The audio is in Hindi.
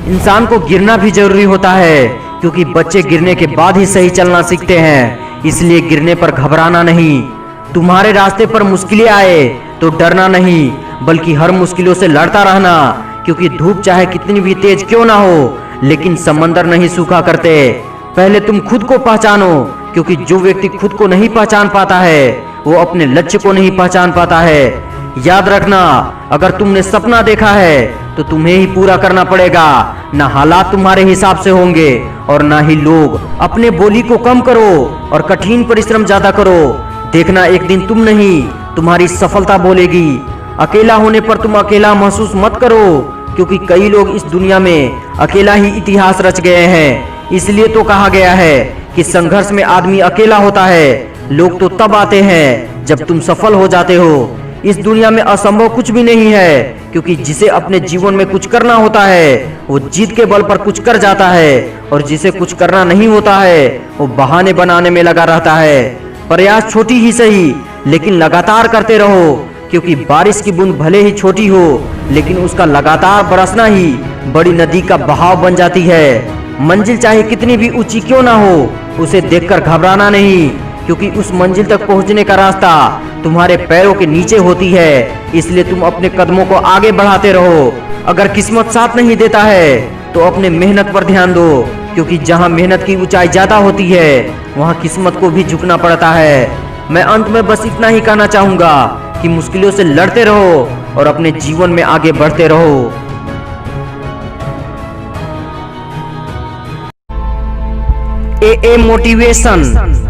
इंसान को गिरना भी जरूरी होता है, क्योंकि बच्चे गिरने के बाद ही सही चलना सीखते हैं। इसलिए गिरने पर घबराना नहीं। तुम्हारे रास्ते पर मुश्किलें आए तो डरना नहीं, बल्कि हर मुश्किलों से लड़ता रहना, क्योंकि धूप चाहे कितनी भी तेज क्यों ना हो, लेकिन समंदर नहीं सूखा करते। पहले तुम खुद को पहचानो, क्योंकि जो व्यक्ति खुद को नहीं पहचान पाता है वो अपने लक्ष्य को नहीं पहचान पाता है। याद रखना, अगर तुमने सपना देखा है तो तुम्हें ही पूरा करना पड़ेगा। ना हालात तुम्हारे हिसाब से होंगे और ना ही लोग। अपने बोली को कम करो और कठिन परिश्रम ज्यादा करो। देखना, एक दिन तुम नहीं, तुम्हारी सफलता बोलेगी। अकेला होने पर तुम अकेला महसूस मत करो, क्योंकि कई लोग इस दुनिया में अकेला ही इतिहास रच गए हैं। इसलिए तो कहा गया है कि संघर्ष में आदमी अकेला होता है। लोग तो तब आते हैं जब तुम सफल हो जाते हो। इस दुनिया में असंभव कुछ भी नहीं है, क्योंकि जिसे अपने जीवन में कुछ करना होता है वो जीत के बल पर कुछ कर जाता है, और जिसे कुछ करना नहीं होता है वो बहाने बनाने में लगा रहता है। प्रयास छोटी ही सही, लेकिन लगातार करते रहो, क्योंकि बारिश की बूंद भले ही छोटी हो, लेकिन उसका लगातार बरसना ही बड़ी नदी का बहाव बन जाती है। मंजिल चाहे कितनी भी ऊंची क्यों ना हो, उसे देखकर घबराना नहीं, क्योंकि उस मंजिल तक पहुंचने का रास्ता तुम्हारे पैरों के नीचे होती है। इसलिए तुम अपने कदमों को आगे बढ़ाते रहो। अगर किस्मत साथ नहीं देता है तो अपने मेहनत पर ध्यान दो, क्योंकि जहां मेहनत की ऊंचाई ज्यादा होती है वहां किस्मत को भी झुकना पड़ता है। मैं अंत में बस इतना ही कहना चाहूंगा कि मुश्किलों से लड़ते रहो और अपने जीवन में आगे बढ़ते रहो। A motivation.